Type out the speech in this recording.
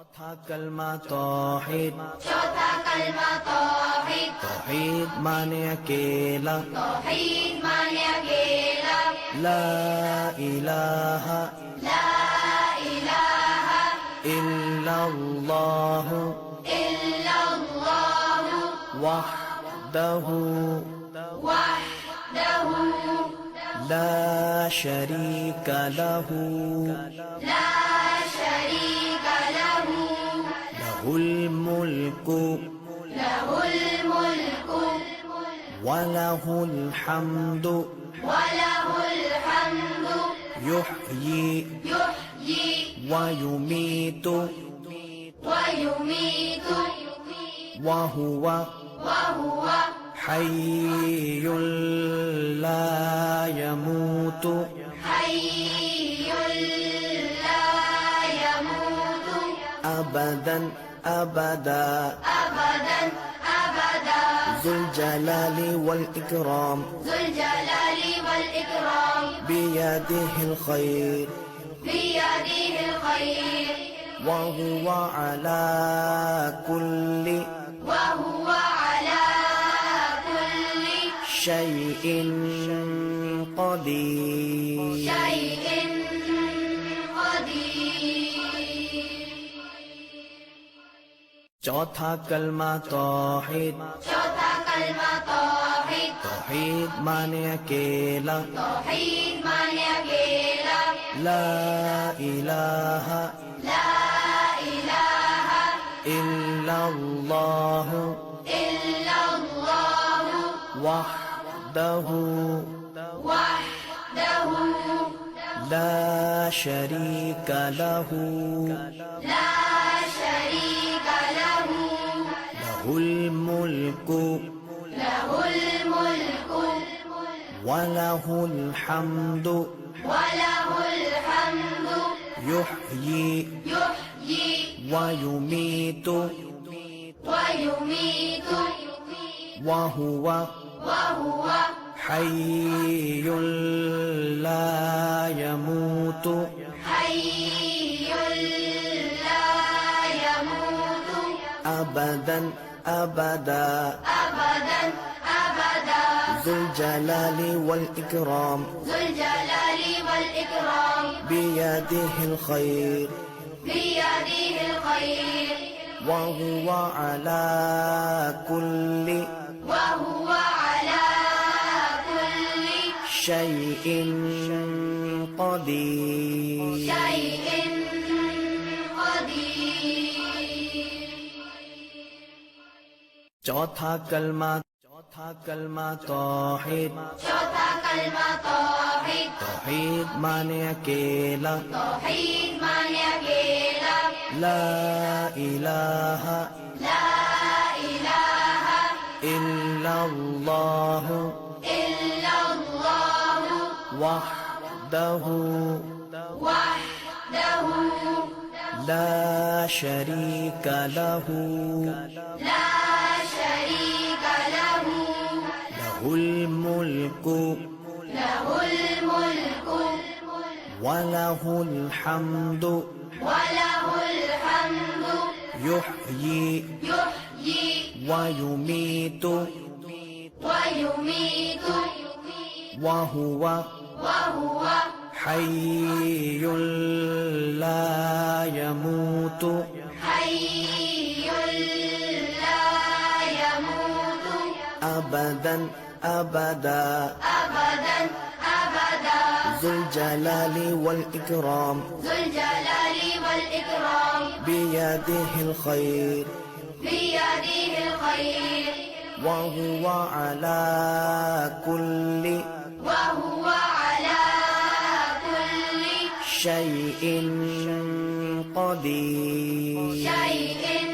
चौथा कलमा तौहीद। चौथा कलमा तौहीद। तौहीद माने अकेला। तौहीद माने अकेला। ला इलाहा ला इलाहा इल्लल्लाह इल्लल्लाह वहदहु वहदहु ला शरीका लहु ला शरीक लहु लहुल मुल्कु लहुल मुल्कु वलहुल हम्दु वलहुल हम्दु युह्यी युह्यी वयुमीतु वयुमीतु वहुव वहुव हय्युल ला यमूतु हय्युल ला यमूतु अबदन अबदा अबदन अबदा ज़ुल जलालि वल इकराम ज़ुल जलालि वल इकराम बियदिहिल खैर बियदिहिल खैर वहुव अला कुल्लि वहुव अला कुल्लि शैइन क़दीर। शैइन क़दीर। चौथा कलमा तौहीद। चौथा कलमा तौहीद। तौहीद माने अकेला। तौहीद माने अकेला। ला इलाहा ला इलाहा इल्लल्लाह इल्लल्लाह वहदहु वहदहु ला शरीका लहु ला शरीक लहु लहुल मुल्कु लहुल मुल्कु वलहुल हम्दु वलहुल हम्दु युह्यी युह्यी वयुमीतु वयुमीतु वहुव वहुव हय्युल ला यमूतु हय्युल ला यमूतु अबदन अबदा अबदन अबदा ज़ुल जलालि वल इकराम ज़ुल जलालि वल इकराम बियदिहिल खैर बियदिहिल खैर वहुव अला कुल्लि वहुव अला कुल्लि शैइन क़दीर। शैइन क़दीर। चौथा कलमा तौहीद। चौथा कलमा तौहीद। तौहीद माने अकेला। तौहीद माने अकेला। ला इलाहा ला इलाहा इल्लल्लाह इल्लल्लाह वहदहु वहदहु ला शरीका लहु ला शरीक लहु लहुल मुल्कु लहुल मुल्कु वलहुल हम्दु वलहुल हम्दु युह्यी युह्यी वयुमीतु वयुमीतु वहुव वहुव हय्युल ला यमूतु हय्युल ला यमूतु अबदन अबदा अबदन अबदा ज़ुल जलालि वल इकराम ज़ुल जलालि वल इकराम बियदिहिल खैर बियदिहिल खैर वहुव अला कुल्लि वहुव अला कुल्लि शैइन क़दीर। शैइन